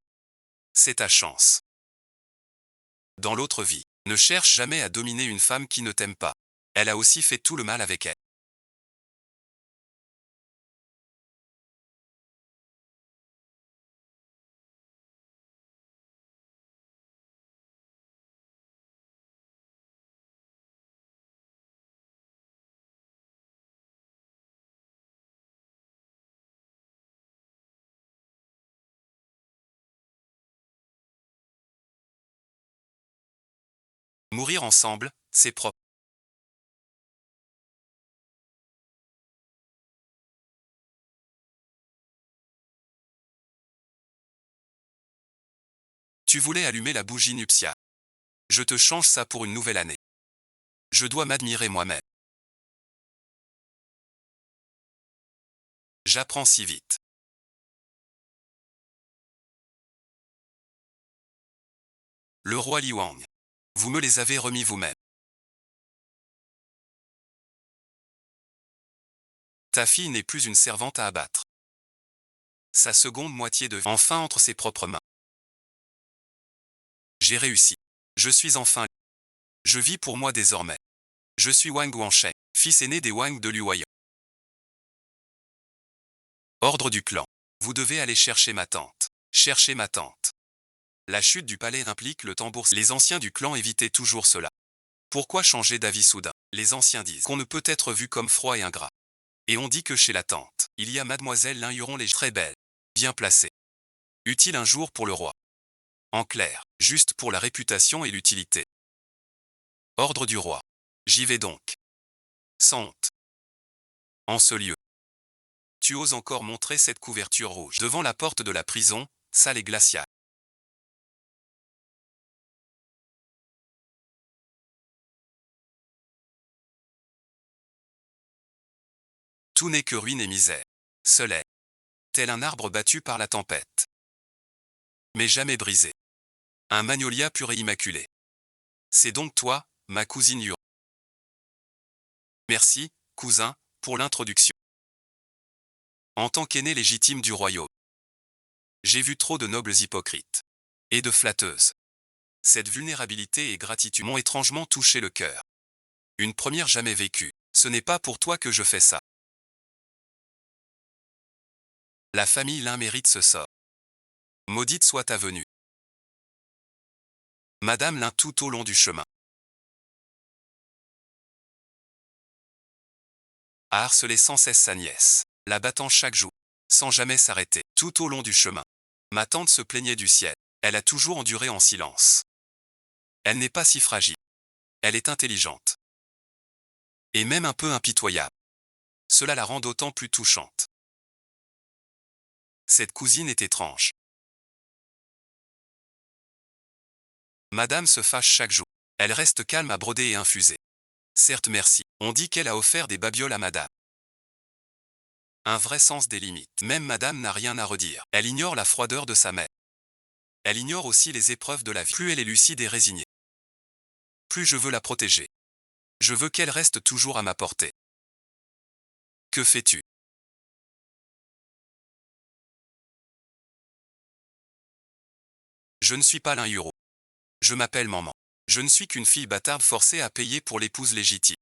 C'est ta chance. Dans l'autre vie, ne cherche jamais à dominer une femme qui ne t'aime pas. Elle a aussi fait tout le mal avec elle. Mourir ensemble, c'est propre. Tu voulais allumer la bougie nuptiale. Je te change ça pour une nouvelle année. Je dois m'admirer moi-même. J'apprends si vite. Le roi Liwang. Vous me les avez remis vous-même. Ta fille n'est plus une servante à abattre. Sa seconde moitié de vie enfin entre ses propres mains. J'ai réussi. Je suis enfin. Je vis pour moi désormais. Je suis Wang Guansheng, fils aîné des Wang de Luoyang. Ordre du clan. Vous devez aller chercher ma tante. Cherchez ma tante. La chute du palais implique le tambour. Les anciens du clan évitaient toujours cela. Pourquoi changer d'avis soudain? Les anciens disent qu'on ne peut être vu comme froid et ingrat. Et on dit que chez la tante, il y a mademoiselle Linhuron les très belle, bien placée. Utile un jour pour le roi. En clair, juste pour la réputation et l'utilité. Ordre du roi. J'y vais donc. Sans honte. En ce lieu. Tu oses encore montrer cette couverture rouge devant la porte de la prison, sale et glaciale. Tout n'est que ruine et misère. Seul est, tel un arbre battu par la tempête. Mais jamais brisé. Un magnolia pur et immaculé. C'est donc toi, ma cousine Yu. Merci, cousin, pour l'introduction. En tant qu'aîné légitime du royaume, j'ai vu trop de nobles hypocrites. Et de flatteuses. Cette vulnérabilité et gratitude m'ont étrangement touché le cœur. Une première jamais vécue. Ce n'est pas pour toi que je fais ça. La famille Lin mérite ce sort. Maudite soit ta venue. Madame Lin tout au long du chemin. A harcelé sans cesse sa nièce, la battant chaque jour, sans jamais s'arrêter, tout au long du chemin. Ma tante se plaignait du ciel. Elle a toujours enduré en silence. Elle n'est pas si fragile. Elle est intelligente. Et même un peu impitoyable. Cela la rend d'autant plus touchante. Cette cousine est étrange. Madame se fâche chaque jour. Elle reste calme à broder et infuser. Certes merci. On dit qu'elle a offert des babioles à madame. Un vrai sens des limites. Même madame n'a rien à redire. Elle ignore la froideur de sa mère. Elle ignore aussi les épreuves de la vie. Plus elle est lucide et résignée, plus je veux la protéger. Je veux qu'elle reste toujours à ma portée. Que fais-tu? Je ne suis pas l'un Yuro. Je m'appelle Maman. Je ne suis qu'une fille bâtarde forcée à payer pour l'épouse légitime.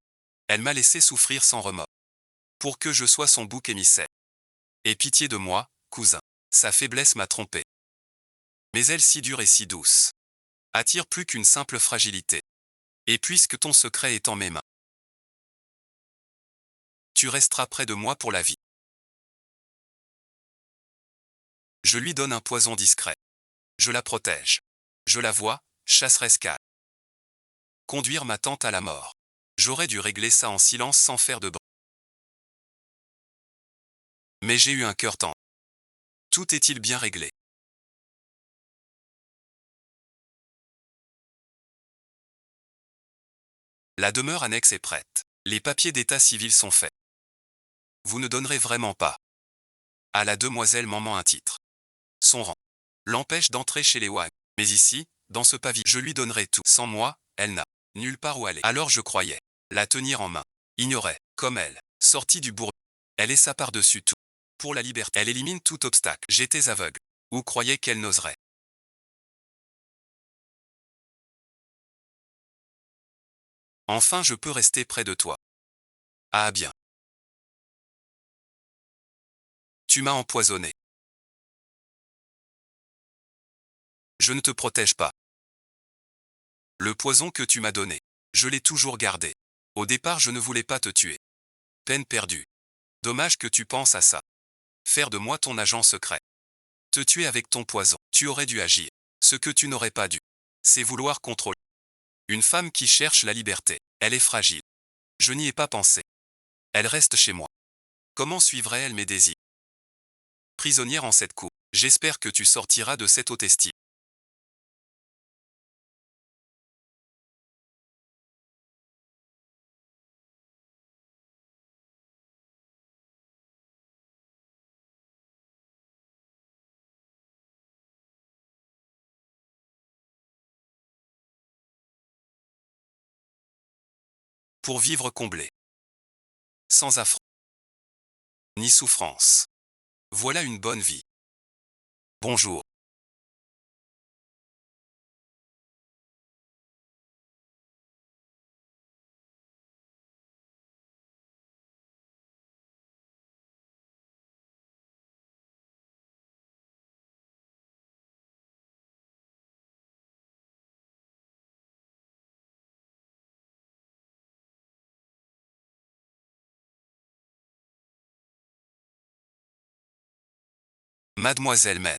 Elle m'a laissé souffrir sans remords. Pour que je sois son bouc émissaire. Aie pitié de moi, cousin. Sa faiblesse m'a trompé. Mais elle si dure et si douce. Attire plus qu'une simple fragilité. Et puisque ton secret est en mes mains, tu resteras près de moi pour la vie. Je lui donne un poison discret. Je la protège. Je la vois, chasseresse-cale. Conduire ma tante à la mort. J'aurais dû régler ça en silence sans faire de bruit. Mais j'ai eu un cœur tendre. Tout est-il bien réglé? La demeure annexe est prête. Les papiers d'état civil sont faits. Vous ne donnerez vraiment pas à la demoiselle Maman un titre. Son rang l'empêche d'entrer chez les Wang. Mais ici, dans ce pavillon, je lui donnerai tout. Sans moi, elle n'a nulle part où aller. Alors je croyais la tenir en main. Ignorait, comme elle, sortie du bourg. Elle est sa par-dessus tout. Pour la liberté, elle élimine tout obstacle. J'étais aveugle. Ou croyais qu'elle n'oserait. Enfin je peux rester près de toi. Ah bien. Tu m'as empoisonné. Je ne te protège pas. Le poison que tu m'as donné, je l'ai toujours gardé. Au départ je ne voulais pas te tuer. Peine perdue. Dommage que tu penses à ça. Faire de moi ton agent secret. Te tuer avec ton poison. Tu aurais dû agir. Ce que tu n'aurais pas dû, c'est vouloir contrôler. Une femme qui cherche la liberté. Elle est fragile. Je n'y ai pas pensé. Elle reste chez moi. Comment suivrait-elle mes désirs? Prisonnière en cette cour. J'espère que tu sortiras de cette haute estime. Pour vivre comblé. Sans affront. Ni souffrance. Voilà une bonne vie. Bonjour. Mademoiselle May.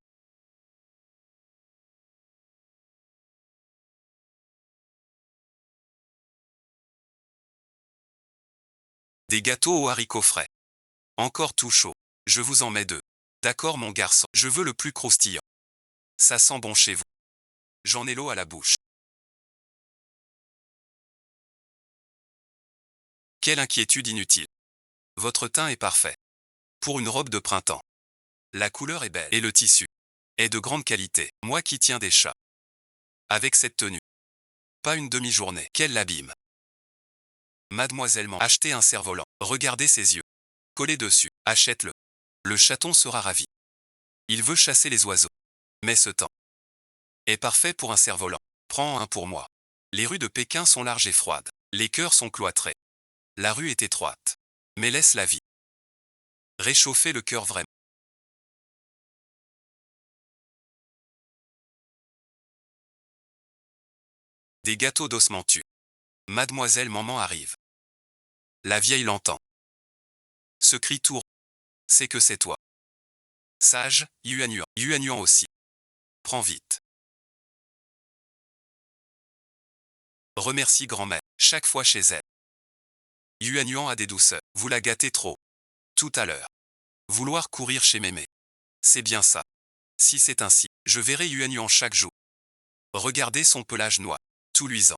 Des gâteaux aux haricots frais. Encore tout chaud. Je vous en mets 2. D'accord mon garçon. Je veux le plus croustillant. Ça sent bon chez vous. J'en ai l'eau à la bouche. Quelle inquiétude inutile. Votre teint est parfait. Pour une robe de printemps. La couleur est belle et le tissu est de grande qualité. Moi qui tiens des chats. Avec cette tenue. Pas une demi-journée. Quel l'abîme. Mademoiselle m'en achetez un cerf-volant. Regardez ses yeux. Collez dessus. Achète-le. Le chaton sera ravi. Il veut chasser les oiseaux. Mais ce temps est parfait pour un cerf-volant. Prends un pour moi. Les rues de Pékin sont larges et froides. Les cœurs sont cloîtrés. La rue est étroite. Mais laisse la vie réchauffer le cœur vraiment. Des gâteaux d'osmentu. Mademoiselle Maman arrive. La vieille l'entend. Ce cri tour. C'est que c'est toi. Sage, Yuan. Yuan aussi. Prends vite. Remercie grand-mère. Chaque fois chez elle. Yuan a des douceurs. Vous la gâtez trop. Tout à l'heure. Vouloir courir chez mémé. C'est bien ça. Si c'est ainsi, je verrai Yuan chaque jour. Regardez son pelage noir. Tout luisant.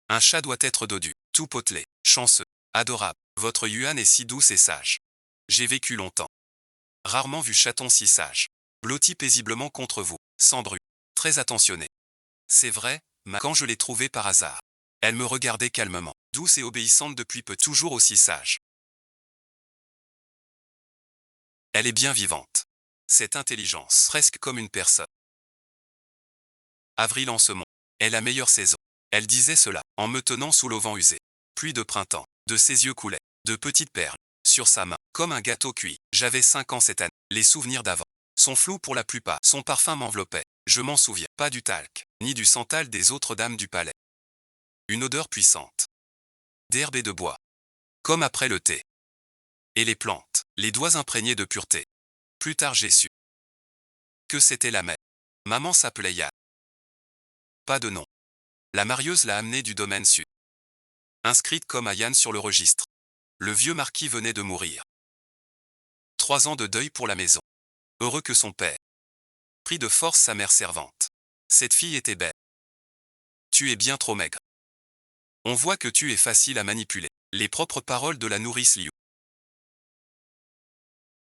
Un chat doit être dodu. Tout potelé. Chanceux. Adorable. Votre Yuan est si douce et sage. J'ai vécu longtemps. Rarement vu chaton si sage. Blotti paisiblement contre vous. Sans bruit. Très attentionné. C'est vrai, quand je l'ai trouvée par hasard. Elle me regardait calmement. Douce et obéissante depuis peu. Toujours aussi sage. Elle est bien vivante. Cette intelligence. Presque comme une personne. Avril en ce monde est la meilleure saison. Elle disait cela, en me tenant sous l'auvent usé. Pluie de printemps. De ses yeux coulaient de petites perles sur sa main, comme un gâteau cuit. J'avais 5 ans cette année. Les souvenirs d'avant sont flous pour la plupart. Son parfum m'enveloppait. Je m'en souviens. Pas du talc, ni du santal des autres dames du palais. Une odeur puissante. D'herbe et de bois. Comme après le thé. Et les plantes. Les doigts imprégnés de pureté. Plus tard j'ai su que c'était la mère. Maman s'appelait Yann. Pas de nom. La marieuse l'a amenée du domaine sud. Inscrite comme à Yann sur le registre. Le vieux marquis venait de mourir. 3 ans de deuil pour la maison. Heureux que son père prit de force sa mère servante. Cette fille était belle. Tu es bien trop maigre. On voit que tu es facile à manipuler. Les propres paroles de la nourrice Liu.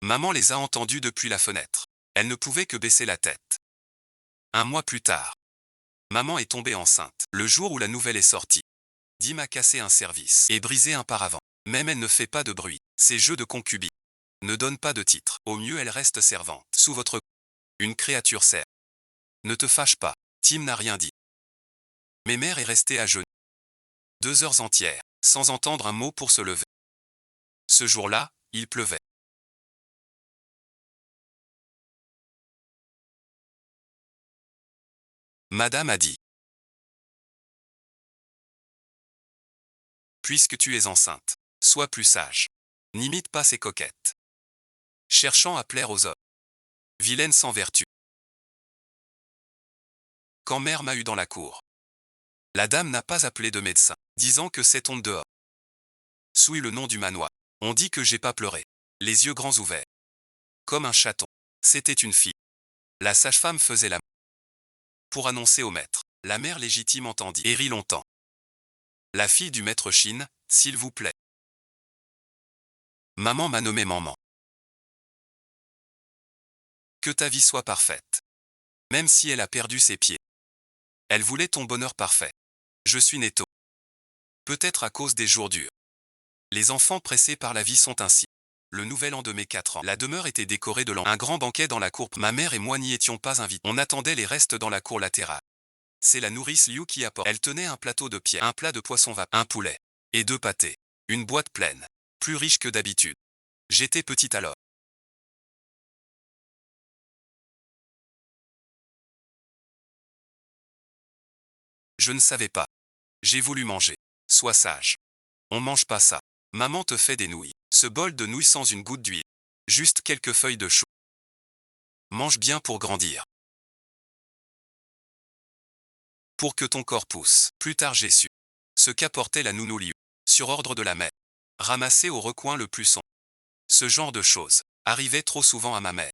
Maman les a entendues depuis la fenêtre. Elle ne pouvait que baisser la tête. 1 mois plus tard. Maman est tombée enceinte. Le jour où la nouvelle est sortie. Dim a cassé un service et brisé un paravent. Même elle ne fait pas de bruit. Ces jeux de concubine ne donnent pas de titre. Au mieux elle reste servante. Sous votre une créature sert. Ne te fâche pas. Tim n'a rien dit. Mais mère est restée à genoux. 2 heures entières, sans entendre un mot pour se lever. Ce jour-là, il pleuvait. Madame a dit. Puisque tu es enceinte, sois plus sage. N'imite pas ces coquettes. Cherchant à plaire aux hommes. Vilaine sans vertu. Quand mère m'a eu dans la cour. La dame n'a pas appelé de médecin, disant que c'est honte dehors. Souille le nom du manoir. On dit que j'ai pas pleuré. Les yeux grands ouverts. Comme un chaton. C'était une fille. La sage-femme faisait la pour annoncer au maître. La mère légitime entendit et rit longtemps. La fille du maître chine, s'il vous plaît. Maman m'a nommé maman. Que ta vie soit parfaite. Même si elle a perdu ses pieds. Elle voulait ton bonheur parfait. Je suis né tôt. Peut-être à cause des jours durs. Les enfants pressés par la vie sont ainsi. Le nouvel an de mes 4 ans. La demeure était décorée de un grand banquet dans la cour. Ma mère et moi n'y étions pas invités. On attendait les restes dans la cour latérale. C'est la nourrice Liu qui apporte. Elle tenait un plateau de pierre, un plat de poisson vapeur, un poulet et 2 pâtés. Une boîte pleine. Plus riche que d'habitude. J'étais petite alors. Je ne savais pas. J'ai voulu manger. Sois sage. On mange pas ça. Maman te fait des nouilles. Ce bol de nouilles sans une goutte d'huile. Juste quelques feuilles de chou. Mange bien pour grandir. Pour que ton corps pousse. Plus tard j'ai su. Ce qu'apportait la nounou Liu. Sur ordre de la mère. Ramassé au recoin le plus sombre. Ce genre de choses arrivait trop souvent à ma mère.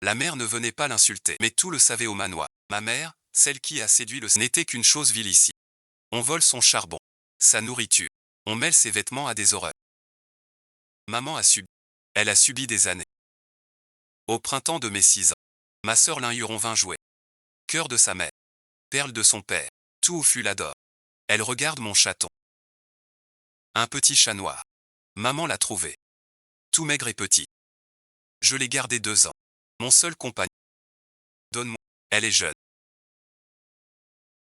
La mère ne venait pas l'insulter, mais tout le savait au manoir. Ma mère, celle qui a séduit n'était qu'une chose vile ici. On vole son charbon, sa nourriture. On mêle ses vêtements à des horreurs. Maman a subi. Elle a subi des années. Au printemps de mes 6 ans, ma sœur Linhuron vint jouer. Cœur de sa mère. Perle de son père. Tout fut l'adore. Elle regarde mon chaton. Un petit chat noir. Maman l'a trouvé. Tout maigre et petit. Je l'ai gardé 2 ans. Mon seul compagnon. Donne-moi. Elle est jeune.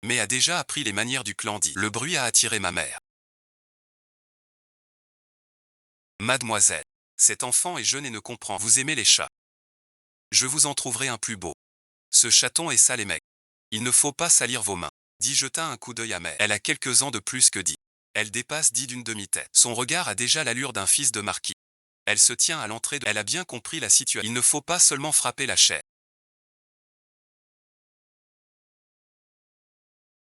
Mais a déjà appris les manières du clan dit. Le bruit a attiré ma mère. Mademoiselle, cet enfant est jeune et ne comprend. Vous aimez les chats. Je vous en trouverai un plus beau. Ce chaton est sale et maigre. Il ne faut pas salir vos mains. Dit jeta un coup d'œil amer. Elle a quelques ans de plus que dit. Elle dépasse dit d'une demi-tête. Son regard a déjà l'allure d'un fils de marquis. Elle se tient à l'entrée de... Elle a bien compris la situation. Il ne faut pas seulement frapper la chair,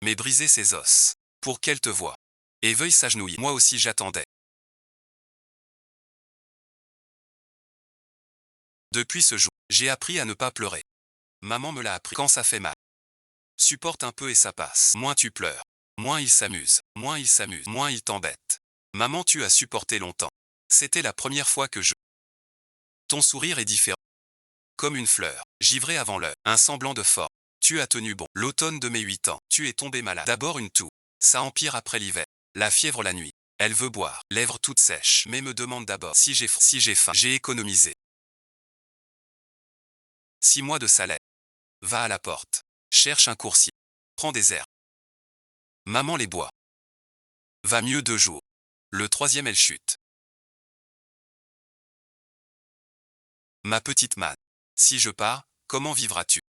mais briser ses os. Pour qu'elle te voie. Et veuille s'agenouiller. Moi aussi j'attendais. Depuis ce jour, j'ai appris à ne pas pleurer. Maman me l'a appris. Quand ça fait mal. Supporte un peu et ça passe. Moins tu pleures. Moins il s'amuse. Moins il s'amuse. Moins il t'embête. Maman, tu as supporté longtemps. C'était la première fois que je... Ton sourire est différent. Comme une fleur, givrée avant l'heure. Un semblant de force. Tu as tenu bon. L'automne de mes 8 ans. Tu es tombé malade. D'abord une toux. Ça empire après l'hiver. La fièvre la nuit. Elle veut boire. Lèvres toutes sèches. Mais me demande d'abord si j'ai faim. J'ai économisé 6 mois de salaire. Va à la porte. Cherche un coursier. Prends des airs. Maman les boit. Va mieux 2 jours. Le 3e elle chute. Ma petite manne. Si je pars, comment vivras-tu?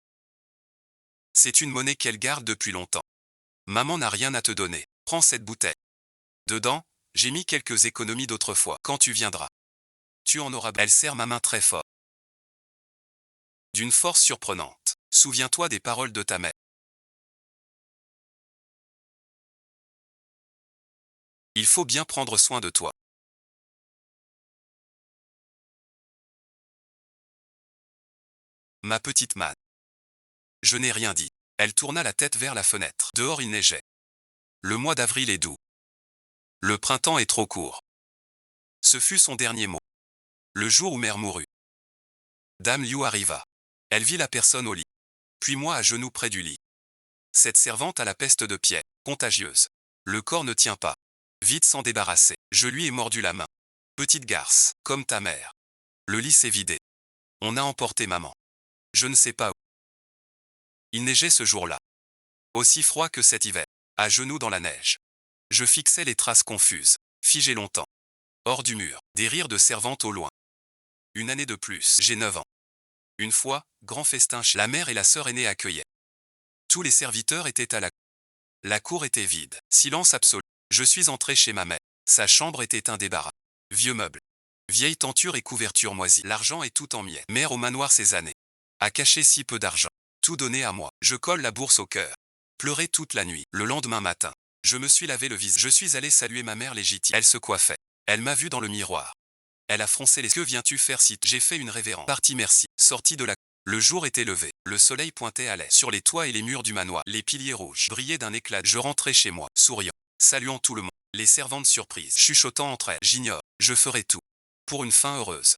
C'est une monnaie qu'elle garde depuis longtemps. Maman n'a rien à te donner. Prends cette bouteille. Dedans, j'ai mis quelques économies d'autrefois. Quand tu viendras, tu en auras. Elle serre ma main très fort. D'une force surprenante. Souviens-toi des paroles de ta mère. Il faut bien prendre soin de toi. Ma petite manne. Je n'ai rien dit. Elle tourna la tête vers la fenêtre. Dehors il neigeait. Le mois d'avril est doux. Le printemps est trop court. Ce fut son dernier mot. Le jour où mère mourut. Dame Liu arriva. Elle vit la personne au lit. Puis moi à genoux près du lit. Cette servante a la peste de pierre, contagieuse. Le corps ne tient pas. Vite s'en débarrasser. Je lui ai mordu la main. Petite garce, comme ta mère. Le lit s'est vidé. On a emporté maman. Je ne sais pas où. Il neigeait ce jour-là. Aussi froid que cet hiver. À genoux dans la neige. Je fixais les traces confuses, figées longtemps. Hors du mur, des rires de servantes au loin. Une année de plus, j'ai 9 ans. Une fois, grand festin chez la mère et la sœur aînée accueillaient. Tous les serviteurs étaient à la cour. La cour était vide, silence absolu. Je suis entré chez ma mère. Sa chambre était un débarras. Vieux meubles. Vieille tenture et couverture moisie. L'argent est tout en miettes. Mère au manoir ces années. A caché si peu d'argent. Tout donné à moi. Je colle la bourse au cœur. Pleurer toute la nuit. Le lendemain matin, je me suis lavé le visage. Je suis allé saluer ma mère légitime. Elle se coiffait. Elle m'a vu dans le miroir. Elle a froncé les... Que viens-tu faire si... J'ai fait une révérence. Parti merci. Sorti de la... Le jour était levé. Le soleil pointait à l'est. Sur les toits et les murs du manoir, les piliers rouges brillaient d'un éclat. Je rentrais chez moi, souriant, saluant tout le monde. Les servantes surprises, chuchotant entre elles. J'ignore. Je ferai tout. Pour une fin heureuse.